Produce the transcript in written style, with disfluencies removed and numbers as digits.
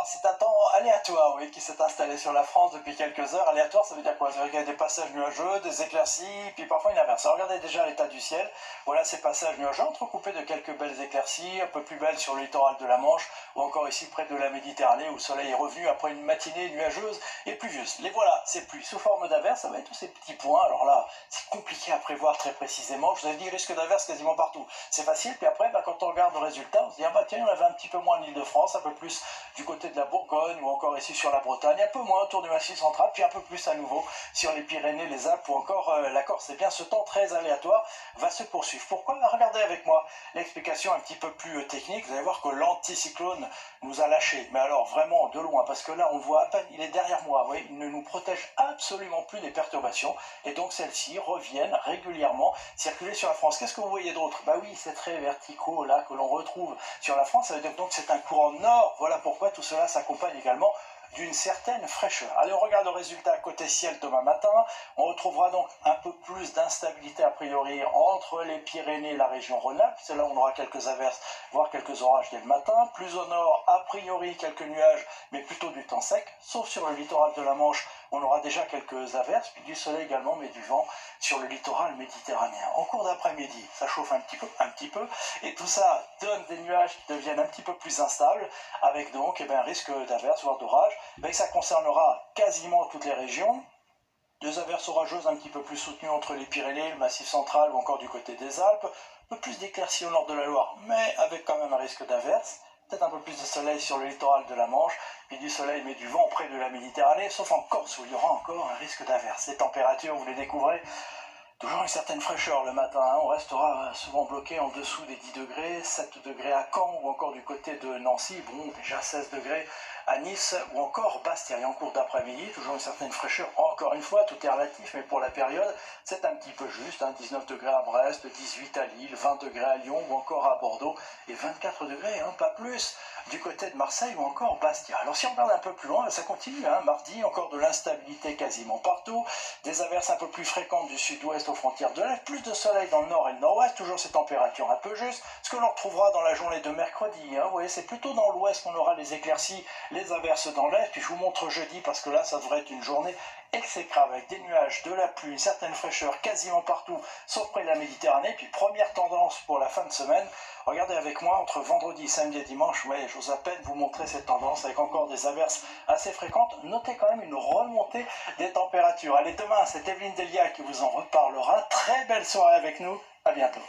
Alors, c'est un temps aléatoire, oui, qui s'est installé sur la France depuis quelques heures. Aléatoire, ça veut dire quoi? Ça veut dire qu'il y a des passages nuageux, des éclaircies, puis parfois une averse. Alors, regardez déjà l'état du ciel. Voilà ces passages nuageux entrecoupés de quelques belles éclaircies, un peu plus belles sur le littoral de la Manche, ou encore ici près de la Méditerranée, où le soleil est revenu après une matinée nuageuse et pluvieuse. Les voilà, ces pluies sous forme d'averse, ça va être tous ces petits points. Alors là, c'est compliqué à prévoir très précisément. Je vous avais dit risque d'averse quasiment partout. C'est facile, puis après, quand on regarde le résultat, on se dit, ah bah tiens, on avait un petit peu moins en Île-de-France, un peu plus du côté de la Bourgogne ou encore ici sur la Bretagne, un peu moins autour du Massif central, puis un peu plus à nouveau sur les Pyrénées, les Alpes ou encore la Corse. Et bien ce temps très aléatoire va se poursuivre. Pourquoi? Regardez avec moi l'explication un petit peu plus technique. Vous allez voir que l'anticyclone nous a lâchés, mais alors vraiment de loin, parce que là on le voit à peine, il est derrière moi, vous voyez, il ne nous protège absolument plus des perturbations, et donc celles-ci reviennent régulièrement circuler sur la France. Qu'est-ce que vous voyez d'autre? Bah oui, ces traits verticaux là que l'on retrouve sur la France, ça veut dire donc que c'est un courant nord. Voilà pourquoi tout cela s'accompagne également d'une certaine fraîcheur. Allez, on regarde le résultat côté ciel demain matin. On retrouvera donc un peu plus d'instabilité a priori entre les Pyrénées et la région Rhône-Alpes. C'est là où on aura quelques averses, voire quelques orages dès le matin. Plus au nord, a priori quelques nuages, mais plutôt du temps sec. Sauf sur le littoral de la Manche, on aura déjà quelques averses, puis du soleil également, mais du vent sur le littoral méditerranéen. En cours d'après-midi, ça chauffe un petit peu, et tout ça donne des nuages qui deviennent un petit peu plus instables, avec donc un risque d'averses, voire d'orage. Ça concernera quasiment toutes les régions. Deux averses orageuses un petit peu plus soutenues entre les Pyrénées, le Massif central ou encore du côté des Alpes. Un peu plus d'éclaircies au nord de la Loire, mais avec quand même un risque d'averse. Peut-être un peu plus de soleil sur le littoral de la Manche, puis du soleil mais du vent près de la Méditerranée, sauf en Corse où il y aura encore un risque d'averse. Les températures, vous les découvrez, toujours une certaine fraîcheur le matin, hein. On restera souvent bloqué en dessous des 10 degrés, 7 degrés à Caen ou encore du côté de Nancy, bon déjà 16 degrés à Nice ou encore Bastia. Et en cours d'après-midi, toujours une certaine fraîcheur, encore une fois, tout est relatif, mais pour la période, c'est un petit peu juste, hein. 19 degrés à Brest, 18 à Lille, 20 degrés à Lyon ou encore à Bordeaux, et 24 degrés, hein, pas plus, du côté de Marseille ou encore Bastia. Alors si on regarde un peu plus loin, ça continue, hein. Mardi, encore de l'instabilité quasiment partout, des averses un peu plus fréquentes du sud-ouest aux frontières de l'Est, plus de soleil dans le nord et le nord-ouest, toujours ces températures un peu justes, ce que l'on retrouvera dans la journée de mercredi, hein. Vous voyez, c'est plutôt dans l'ouest qu'on aura les éclaircies, les averses dans l'est, puis je vous montre jeudi parce que là ça devrait être une journée exécrable avec des nuages, de la pluie, une certaine fraîcheur quasiment partout, sauf près de la Méditerranée. Puis première tendance pour la fin de semaine, regardez avec moi entre vendredi, samedi et dimanche, ouais, j'ose à peine vous montrer cette tendance avec encore des averses assez fréquentes. Notez quand même une remontée des températures. Allez, demain c'est Evelyne Delia qui vous en reparlera. Très belle soirée avec nous, à bientôt.